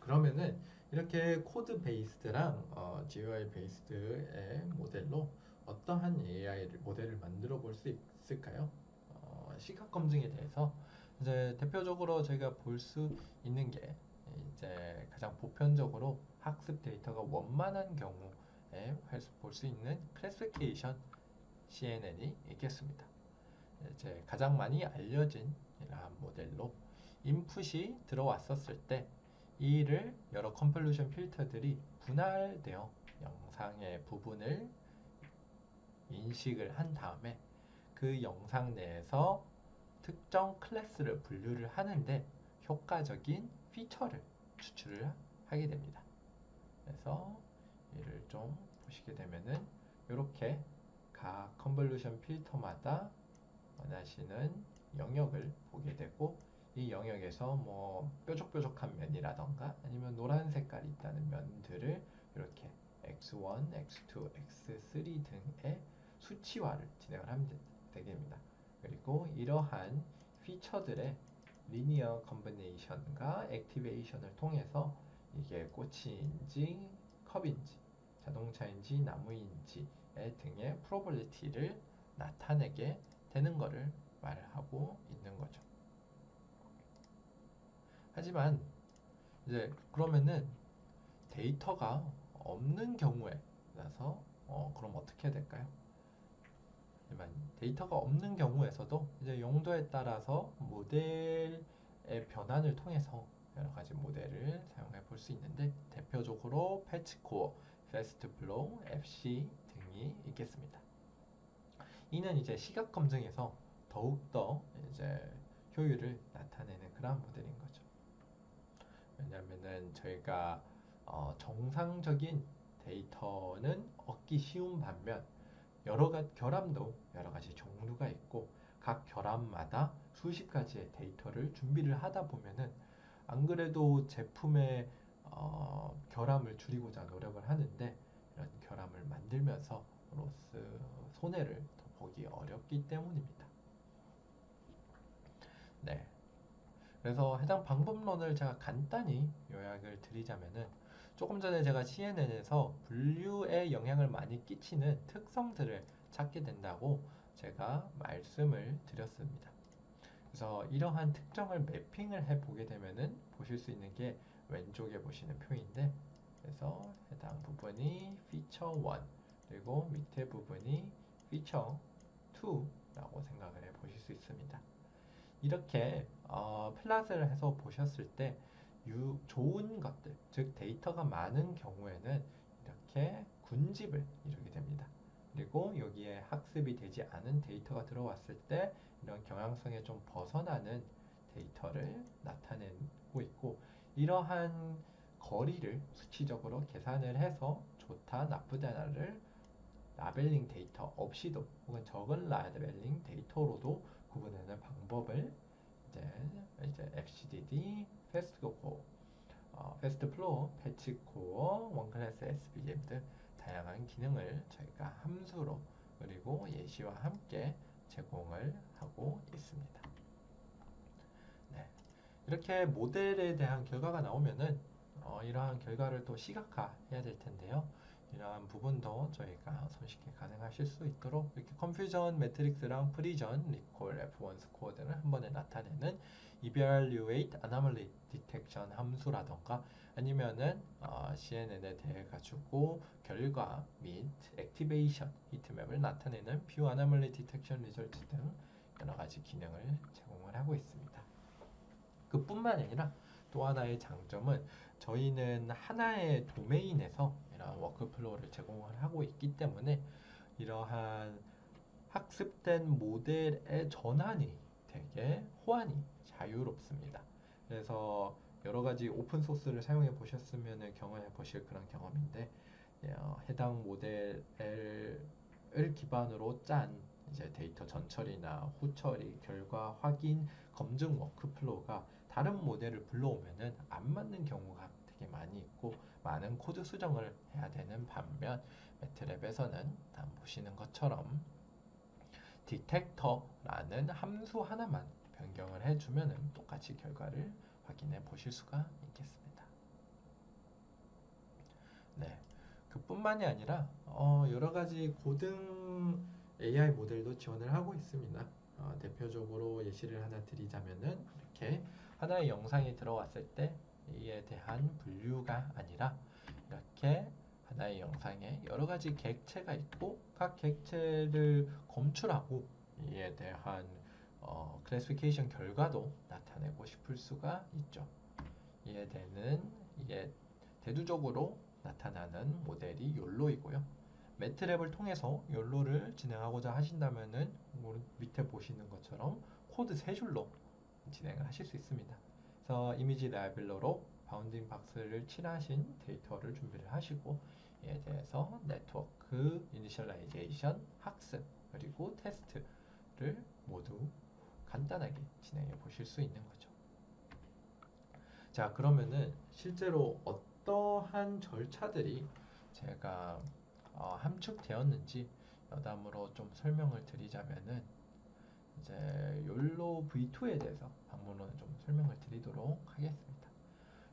그러면은 이렇게 코드 베이스드랑 GUI 베이스드의 모델로 어떠한 모델을 만들어 볼 수 있을까요? 시각 검증에 대해서 이제 대표적으로 저희가 볼 수 있는 게 이제 가장 보편적으로 학습 데이터가 원만한 경우에 볼 수 있는 클래시피케이션 CNN이 있겠습니다. 이제 가장 많이 알려진 이러한 모델로 인풋이 들어왔었을 때 이를 여러 컨볼루션 필터들이 분할되어 영상의 부분을 인식을 한 다음에 그 영상 내에서 특정 클래스를 분류를 하는데 효과적인 피처를 추출을 하게 됩니다. 그래서 이를 좀 보시게 되면은 이렇게 각 컨볼루션 필터마다 원하시는 영역을 보게 되고 이 영역에서 뭐 뾰족뾰족한 면이라던가 아니면 노란 색깔이 있다는 면들을 이렇게 x1, x2, x3 등의 수치화를 진행을 하면 되게 됩니다. 그리고 이러한 피처들의 리니어 컨비네이션과 액티베이션을 통해서 이게 꽃인지 컵인지 자동차인지 나무인지 등의 프로버빌리티를 나타내게 되는 것을 말하고 있는 거죠. 하지만 이제 그러면은 데이터가 없는 경우에 따라서 그럼 어떻게 해야 될까요? 하지만 데이터가 없는 경우에서도 이제 용도에 따라서 모델의 변환을 통해서 여러 가지 모델을 사용해 볼 수 있는데 대표적으로 패치코어, 패스트플로우, FC 등이 있겠습니다. 이는 이제 시각 검증에서 더욱더 이제 효율을 나타내는 그런 모델인 거죠. 왜냐하면은 저희가 정상적인 데이터는 얻기 쉬운 반면 결함도 여러 가지 종류가 있고 각 결함마다 수십 가지의 데이터를 준비를 하다 보면은 안 그래도 제품의 결함을 줄이고자 노력을 하는데 이런 결함을 만들면서 로스 손해를 더 보기 어렵기 때문입니다. 네. 그래서 해당 방법론을 제가 간단히 요약을 드리자면은 조금 전에 제가 CNN에서 분류에 영향을 많이 끼치는 특성들을 찾게 된다고 제가 말씀을 드렸습니다. 그래서 이러한 특정을 매핑을 해 보게 되면은 보실 수 있는 게 왼쪽에 보시는 표인데 그래서 해당 부분이 피처 1 그리고 밑에 부분이 피처 2라고 생각을 해 보실 수 있습니다. 이렇게 플랫을 해서 보셨을 때 좋은 것들, 즉 데이터가 많은 경우에는 이렇게 군집을 이루게 됩니다. 그리고 여기에 학습이 되지 않은 데이터가 들어왔을 때 이런 경향성에 좀 벗어나는 데이터를 나타내고 있고 이러한 거리를 수치적으로 계산을 해서 좋다, 나쁘다를 라벨링 데이터 없이도 혹은 적은 라벨링 데이터로도 구분하는 방법을 이제 FCDD, 패스트코어, 패스트플로우, 패치코어, 원클래스 SVM 등 다양한 기능을 저희가 함수로 그리고 예시와 함께 제공을 하고 있습니다. 네. 이렇게 모델에 대한 결과가 나오면은 이러한 결과를 또 시각화해야 될 텐데요. 이러한 부분도 저희가 손쉽게 가능하실 수 있도록 이렇게 컨퓨전 매트릭스랑 프리전, 리콜, F1 스코어 등을 한 번에 나타내는 Evaluate Anomaly Detection 함수라던가 아니면은 CNN에 대해 가지고 결과 및 액티베이션 히트맵을 나타내는 View Anomaly Detection Result 등 여러 가지 기능을 제공을 하고 있습니다. 그뿐만 아니라 또 하나의 장점은 저희는 하나의 도메인에서 이러한 워크플로우를 제공을 하고 있기 때문에 이러한 학습된 모델의 전환이 되게 호환이 자유롭습니다. 그래서 여러 가지 오픈 소스를 사용해 보셨으면 경험해 보실 그런 경험인데 해당 모델을 기반으로 짠 이제 데이터 전처리나 후처리, 결과 확인, 검증 워크플로우가 다른 모델을 불러오면은 안 맞는 경우가 되게 많이 있고 많은 코드 수정을 해야 되는 반면 매트랩에서는 보시는 것처럼 디텍터라는 함수 하나만 변경을 해주면은 똑같이 결과를 확인해 보실 수가 있겠습니다. 네. 그뿐만이 아니라 여러 가지 고등 AI 모델도 지원을 하고 있습니다. 대표적으로 예시를 하나 드리자면은 이렇게 하나의 영상이 들어왔을 때 이에 대한 분류가 아니라 이렇게 하나의 영상에 여러 가지 객체가 있고 각 객체를 검출하고 이에 대한 클래시피케이션 결과도 나타내고 싶을 수가 있죠. 이게 대두적으로 나타나는 모델이 욜로이고요. 매트랩을 통해서 욜로를 진행하고자 하신다면은 밑에 보시는 것처럼 코드 세 줄로 진행을 하실 수 있습니다. 그래서 이미지 라벨러로 바운딩 박스를 칠하신 데이터를 준비를 하시고 이에 대해서 네트워크 이니셜라이제이션, 학습, 그리고 테스트를 모두 간단하게 진행해 보실 수 있는 거죠. 자, 그러면은 실제로 어떠한 절차들이 제가 함축되었는지 여담으로 좀 설명을 드리자면은 이제 욜로 V2에 대해서 방문론을 좀 설명을 드리도록 하겠습니다.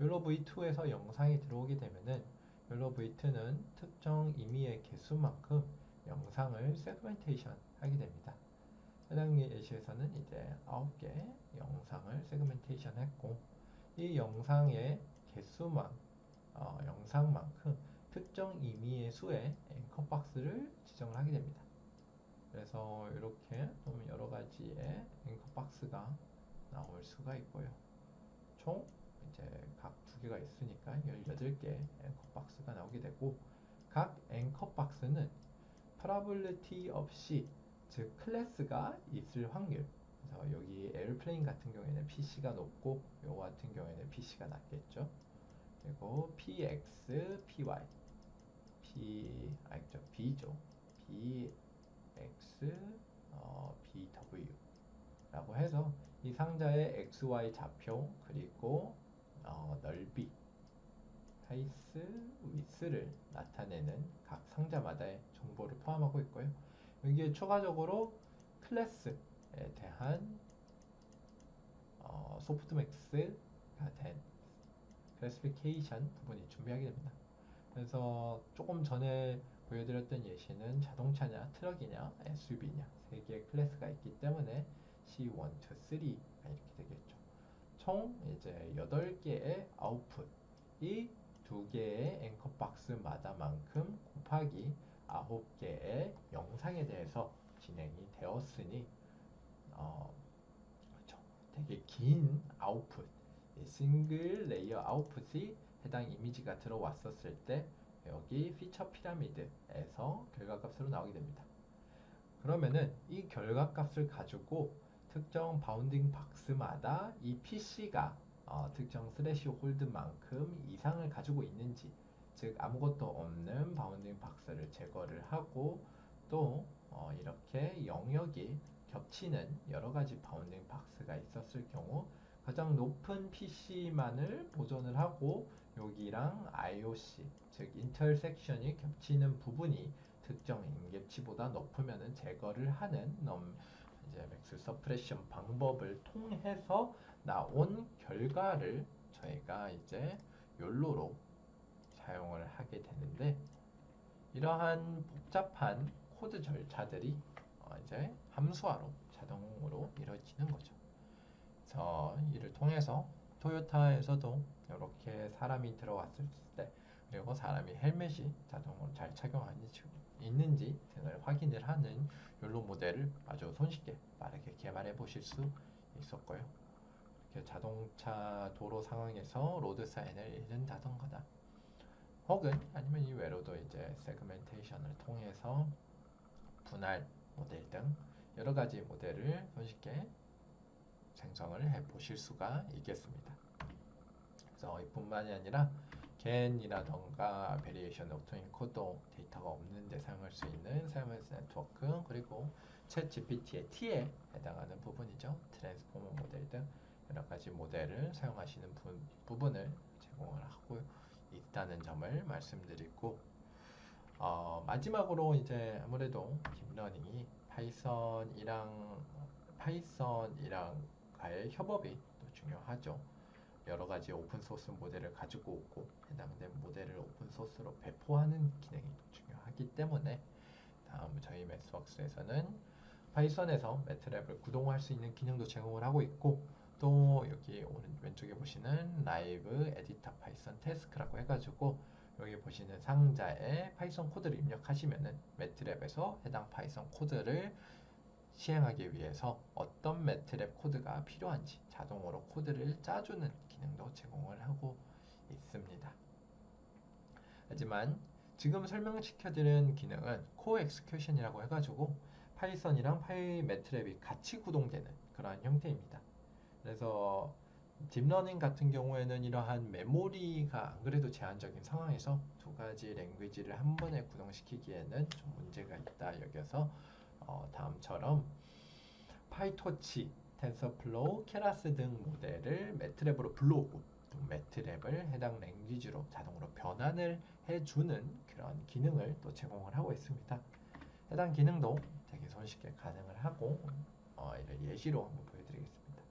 욜로 V2에서 영상이 들어오게 되면은 욜로 V2는 특정 임의의 개수만큼 영상을 세그멘테이션 하게 됩니다. 해당 예시에서는 이제 9개 영상을 세그멘테이션 했고 이 영상의 개수만 영상만큼 특정 임의의 수의 앵커 박스를 지정을 하게 됩니다. 그래서 이렇게 보면 여러 가지의 앵커 박스가 나올 수가 있고요. 총 이제 각 두 개가 있으니까 18개 앵커 박스가 나오게 되고 각 앵커 박스는 프라블리티 없이 즉 클래스가 있을 확률. 그래서 여기 에어플레인 같은 경우에는 PC가 높고 요 같은 경우에는 PC가 낮겠죠. 그리고 PX, PY, B죠. BX, BW 라고 해서 이 상자의 XY 좌표 그리고 넓이, 하이스, 위스를 나타내는 각 상자마다의 정보를 포함하고 있고요. 여기에 추가적으로 클래스에 대한 소프트맥스가 된 클래시피케이션 부분이 준비하게 됩니다. 그래서 조금 전에 보여드렸던 예시는 자동차냐, 트럭이냐, SUV냐 세 개의 클래스가 있기 때문에 C1, 2, 3가 이렇게 되겠죠. 총 이제 8개의 아웃풋이 2개의 앵커 박스마다만큼 곱하기 9개의 영상에 대해서 진행이 되었으니 그렇죠. 되게 긴 아웃풋, 싱글 레이어 아웃풋이 해당 이미지가 들어왔었을 때 여기 피처 피라미드에서 결과값으로 나오게 됩니다. 그러면은 이 결과값을 가지고 특정 바운딩 박스마다 이 PC가 특정 스레시 홀드만큼 이상을 가지고 있는지, 즉 아무것도 없는 바운딩 박스를 제거를 하고 또 이렇게 영역이 겹치는 여러 가지 바운딩 박스가 있었을 경우 가장 높은 PC만을 보존을 하고 여기랑 IOC, 즉 인터섹션이 겹치는 부분이 특정 임계치보다 높으면 제거를 하는 이제 맥스 서프레션 방법을 통해서 나온 결과를 저희가 이제 욜로로 사용을 하게 되는데 이러한 복잡한 코드 절차들이 이제 함수화로 자동으로 이루어지는 거죠. 그래서 이를 통해서 토요타에서도 이렇게 사람이 들어왔을 때 그리고 사람이 헬멧이 자동으로 잘 착용하는지 있는지 등을 확인을 하는 욜로 모델을 아주 손쉽게 빠르게 개발해 보실 수 있었고요. 이렇게 자동차 도로 상황에서 로드 사인을 읽는다던가 혹은 아니면 이외로도 이제 세그멘테이션을 통해서 분할 모델 등 여러 가지 모델을 손쉽게 생성을 해 보실 수가 있겠습니다. 그래서 이뿐만이 아니라 겐이라던가 베리에이션 오토인코도 데이터가 없는데 사용할 수 있는 사이먼스 네트워크 그리고 챗 GPT의 T에 해당하는 부분이죠. 트랜스포머 모델 등 여러 가지 모델을 사용하시는 부분을 제공을 하고 있다는 점을 말씀드리고 마지막으로 이제 아무래도 딥러닝이 파이썬이랑과의 협업이 또 중요하죠. 여러 가지 오픈 소스 모델을 가지고 오고 해당된 모델을 오픈 소스로 배포하는 기능이 중요하기 때문에 다음 저희 매스웍스에서는 파이썬에서 매트랩을 구동할 수 있는 기능도 제공을 하고 있고 또 여기 왼쪽에 보시는 라이브 에디터 파이썬 태스크라고 해가지고 여기 보시는 상자에 파이썬 코드를 입력하시면은 매트랩에서 해당 파이썬 코드를 시행하기 위해서 어떤 매트랩 코드가 필요한지 자동으로 코드를 짜주는 기능도 제공을 하고 있습니다. 하지만 지금 설명시켜드린 기능은 코어 엑스큐션이라고 해가지고 파이썬이랑 매트랩이 같이 구동되는 그러한 형태입니다. 그래서 딥러닝 같은 경우에는 이러한 메모리가 안 그래도 제한적인 상황에서 두 가지 랭귀지를 한 번에 구동시키기에는 좀 문제가 있다 여겨서 다음처럼 파이토치, 텐서플로우, 케라스 등 모델을 매트랩으로 불러오고 또 매트랩을 해당 랭귀지로 자동으로 변환을 해주는 그런 기능을 또 제공을 하고 있습니다. 해당 기능도 되게 손쉽게 가능을 하고 이를 예시로 한번 보여드리겠습니다.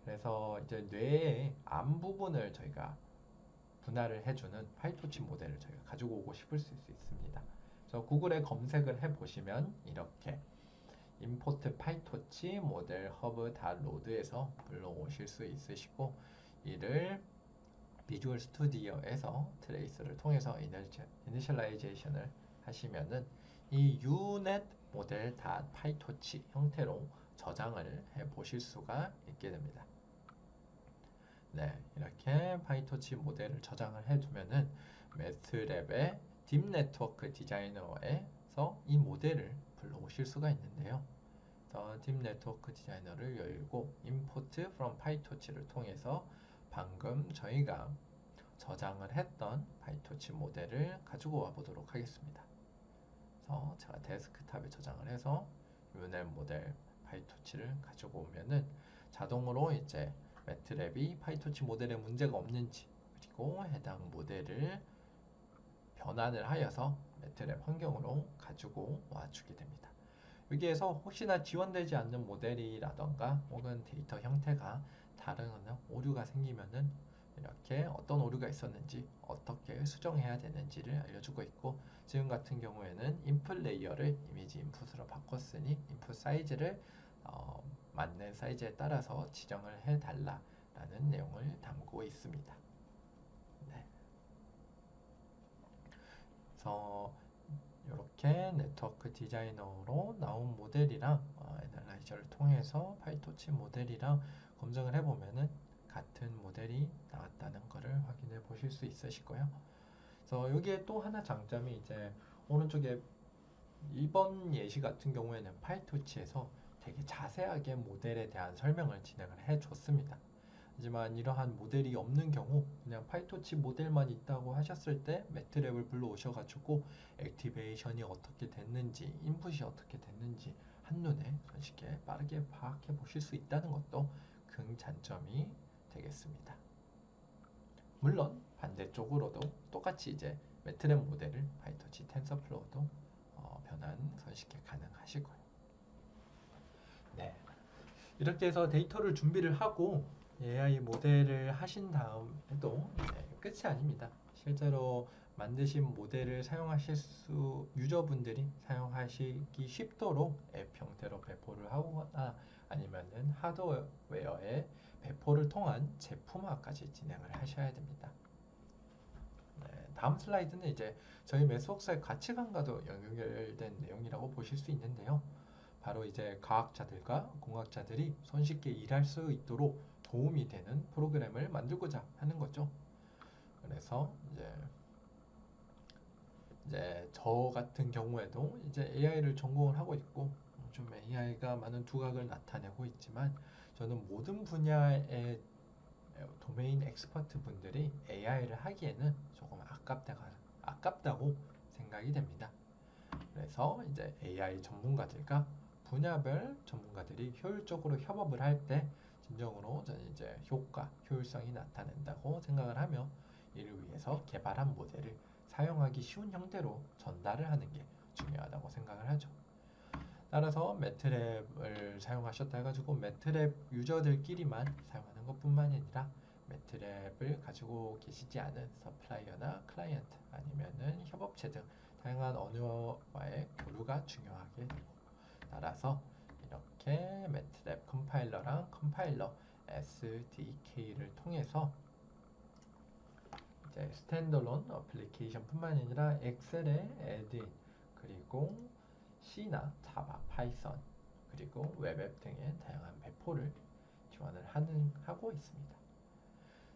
그래서 이제 뇌의 암 부분을 저희가 분할을 해주는 파이토치 모델을 저희가 가지고 오고 싶을 수 있습니다. 그래서 구글에 검색을 해보시면 이렇게 임포트 파이토치 모델 허브 로드에서 불러오실 수 있으시고 이를 비주얼 스튜디오에서 트레이스를 통해서 이니셜라이제이션을 하시면은 이 unet 모델 파이토치 형태로 저장을 해 보실 수가 있게 됩니다. 네, 이렇게 파이토치 모델을 저장을 해두면은 매트랩의 딥 네트워크 디자이너에서 이 모델을 불러오실 수가 있는데요. 딥 네트워크 디자이너를 열고 import from 파이토치를 통해서 방금 저희가 저장을 했던 파이토치 모델을 가지고 와 보도록 하겠습니다. 그래서 제가 데스크탑에 저장을 해서 unet 모델 파이토치를 가지고 오면은 자동으로 이제 매트랩이 파이토치 모델에 문제가 없는지 그리고 해당 모델을 변환을 하여서 매트랩 환경으로 가지고 와주게 됩니다. 여기에서 혹시나 지원되지 않는 모델이라던가 혹은 데이터 형태가 다른 오류가 생기면은 이렇게 어떤 오류가 있었는지 어떻게 수정해야 되는지를 알려주고 있고 지금 같은 경우에는 인풋 레이어를 이미지 인풋으로 바꿨으니 인풋 사이즈를 맞는 사이즈에 따라서 지정을 해달라라는 내용을 담고 있습니다. 네. 그래서 이렇게 네트워크 디자이너로 나온 모델이랑 애널라이저를 통해서 파이토치 모델이랑 검증을 해보면은 같은 모델이 나왔다는 것을 확인해 보실 수 있으시고요. 그래서 여기에 또 하나 장점이 이제 오른쪽에 이번 예시 같은 경우에는 파이토치에서 되게 자세하게 모델에 대한 설명을 진행을 해줬습니다. 하지만 이러한 모델이 없는 경우 그냥 파이토치 모델만 있다고 하셨을 때 매트랩을 불러오셔가지고 액티베이션이 어떻게 됐는지 인풋이 어떻게 됐는지 한눈에 손쉽게 빠르게 파악해 보실 수 있다는 것도 큰 장점이 되겠습니다. 물론 반대쪽으로도 똑같이 이제 매트랩 모델을 파이토치 텐서플로우도 변환 손쉽게 가능하실 거예요. 네. 이렇게 해서 데이터를 준비를 하고 AI 모델을 하신 다음에도 끝이 아닙니다. 실제로 만드신 모델을 유저분들이 사용하시기 쉽도록 앱 형태로 배포를 하거나 아니면은 하드웨어의 배포를 통한 제품화까지 진행을 하셔야 됩니다. 네, 다음 슬라이드는 이제 저희 매스웍스의 가치관과도 연결된 내용이라고 보실 수 있는데요. 바로 이제 과학자들과 공학자들이 손쉽게 일할 수 있도록 도움이 되는 프로그램을 만들고자 하는 거죠. 그래서 이제 저 같은 경우에도 이제 AI를 전공을 하고 있고 좀 AI가 많은 두각을 나타내고 있지만 저는 모든 분야의 도메인 엑스퍼트 분들이 AI를 하기에는 조금 아깝다고 생각이 됩니다. 그래서 이제 AI 전문가들과 분야별 전문가들이 효율적으로 협업을 할 때 진정으로 저는 이제 효율성이 나타낸다고 생각을 하며 이를 위해서 개발한 모델을 사용하기 쉬운 형태로 전달을 하는 게 중요하다고 생각을 하죠. 따라서 매트랩을 사용하셨다 해가지고 매트랩 유저들끼리만 사용하는 것뿐만이 아니라 매트랩을 가지고 계시지 않은 서플라이어나 클라이언트 아니면은 협업체 등 다양한 언어와의 교류가 중요하게 되고, 따라서 이렇게 매트랩 컴파일러랑 컴파일러 SDK를 통해서 이제 스탠더론 어플리케이션뿐만 아니라 엑셀의 에드인, 그리고 C나 자바, 파이썬, 그리고 웹앱 등의 다양한 배포를 지원을 하고 있습니다.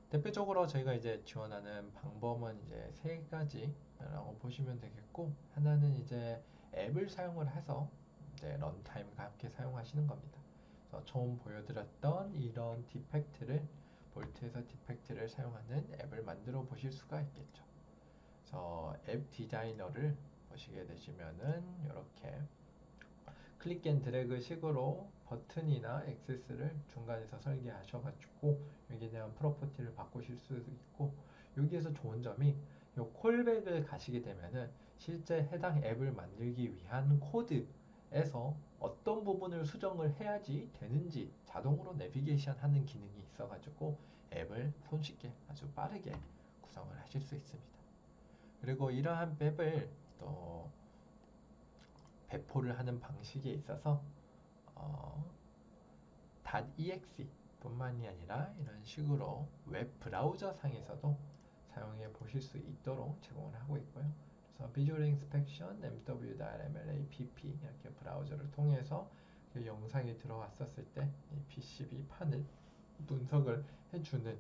대표적으로 저희가 이제 지원하는 방법은 이제 세 가지라고 보시면 되겠고, 하나는 이제 앱을 사용을 해서 이제 런타임과 함께 사용하시는 겁니다. 그래서 처음 보여드렸던 이런 디펙트를, 볼트에서 디펙트를 사용하는 앱을 만들어 보실 수가 있겠죠. 그래서 앱 디자이너를 보시게 되시면은 이렇게 클릭 앤 드래그 식으로 버튼이나 액세스를 중간에서 설계하셔가지고 여기에 대한 프로퍼티를 바꾸실 수도 있고, 여기에서 좋은 점이 이 콜백을 가시게 되면은 실제 해당 앱을 만들기 위한 코드에서 어떤 부분을 수정을 해야지 되는지 자동으로 내비게이션 하는 기능이 있어가지고 앱을 손쉽게 아주 빠르게 구성을 하실 수 있습니다. 그리고 이러한 앱을 또 배포를 하는 방식에 있어서 .exe 뿐만이 아니라 이런 식으로 웹 브라우저 상에서도 사용해 보실 수 있도록 제공을 하고 있고요. 그래서 비주얼 인스펙션, mw.mlapp 이렇게 브라우저를 통해서 그 영상이 들어왔었을 때 이 PCB 판을 분석을 해주는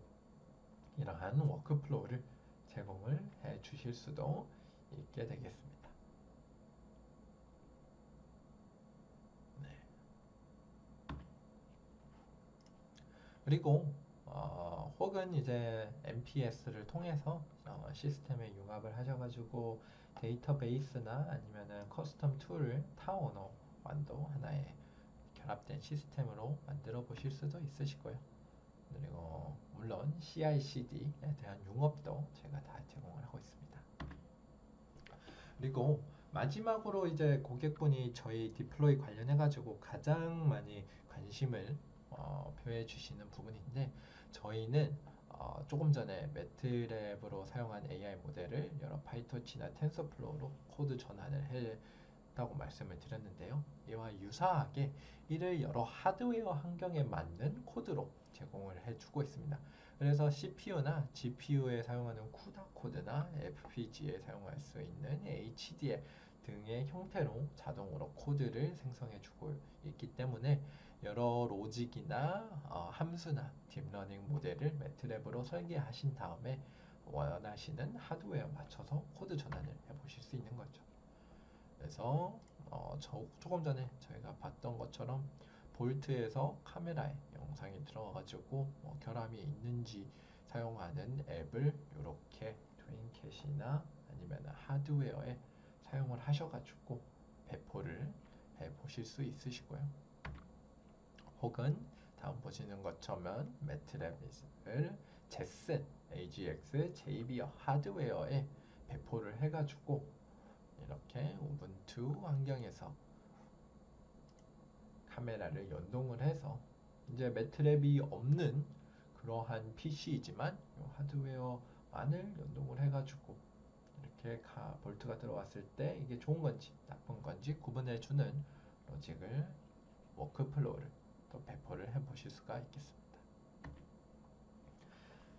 이러한 워크플로우를 제공을 해 주실 수도 있게 되겠습니다. 네. 그리고 혹은 이제 MPS를 통해서 시스템에 융합을 하셔가지고 데이터베이스나 아니면은 커스텀 툴을 타 언어와도 하나의 결합된 시스템으로 만들어 보실 수도 있으시고요. 그리고 물론 CI/CD에 대한 융합도 제가 다 제공을 하고 있습니다. 그리고 마지막으로 이제 고객분이 저희 디플로이 관련해가지고 가장 많이 관심을 표해 주시는 부분인데, 저희는 조금 전에 매트랩으로 사용한 AI 모델을 여러 파이토치나 텐서플로우로 코드 전환을 했다고 말씀을 드렸는데요. 이와 유사하게 이를 여러 하드웨어 환경에 맞는 코드로 제공을 해주고 있습니다. 그래서 CPU나 GPU에 사용하는 CUDA 코드나 FPGA에 사용할 수 있는 HDL 등의 형태로 자동으로 코드를 생성해 주고 있기 때문에 여러 로직이나 함수나 딥러닝 모델을 매트랩으로 설계하신 다음에 원하시는 하드웨어 맞춰서 코드 전환을 해보실 수 있는 거죠. 그래서 조금 전에 저희가 봤던 것처럼 볼트에서 카메라에 영상이 들어가지고 결함이 있는지 사용하는 앱을 이렇게 트윈캣이나 아니면 하드웨어에 사용을 하셔가지고 배포를 해 보실 수 있으시고요. 혹은 다음 보시는 것처럼 매트랩을 제슨, AGX, JB어 하드웨어에 배포를 해가지고 이렇게 우분투 환경에서 카메라를 연동을 해서 이제 매트랩이 없는 그러한 PC이지만 이 하드웨어만을 연동을 해가지고 이렇게 볼트가 들어왔을 때 이게 좋은 건지 나쁜 건지 구분해 주는 로직을 워크플로우를 또 배포를 해 보실 수가 있겠습니다.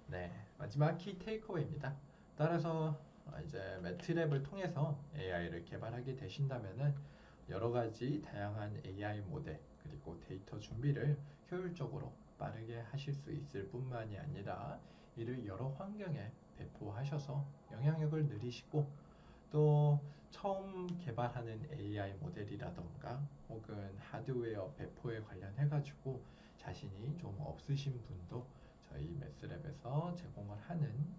네, 마지막 키 테이크어웨이입니다. 따라서 이제 매트랩을 통해서 AI를 개발하게 되신다면은 여러 가지 다양한 AI 모델 그리고 데이터 준비를 효율적으로 빠르게 하실 수 있을 뿐만이 아니라 이를 여러 환경에 배포하셔서 영향력을 늘리시고, 또 처음 개발하는 AI 모델이라던가 혹은 하드웨어 배포에 관련해 가지고 자신이 좀 없으신 분도 저희 매스랩에서 제공을 하는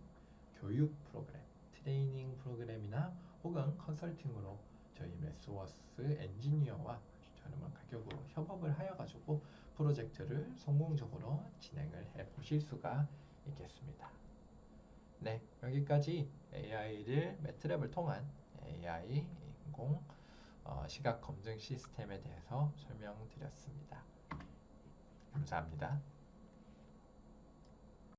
교육 프로그램, 트레이닝 프로그램이나 혹은 컨설팅으로 저희 매스워스 엔지니어와 저렴한 가격으로 협업을 하여 가지고 프로젝트를 성공적으로 진행을 해 보실 수가 있겠습니다. 네, 여기까지 AI를 매트랩을 통한 AI 인공 시각 검증 시스템에 대해서 설명드렸습니다. 감사합니다.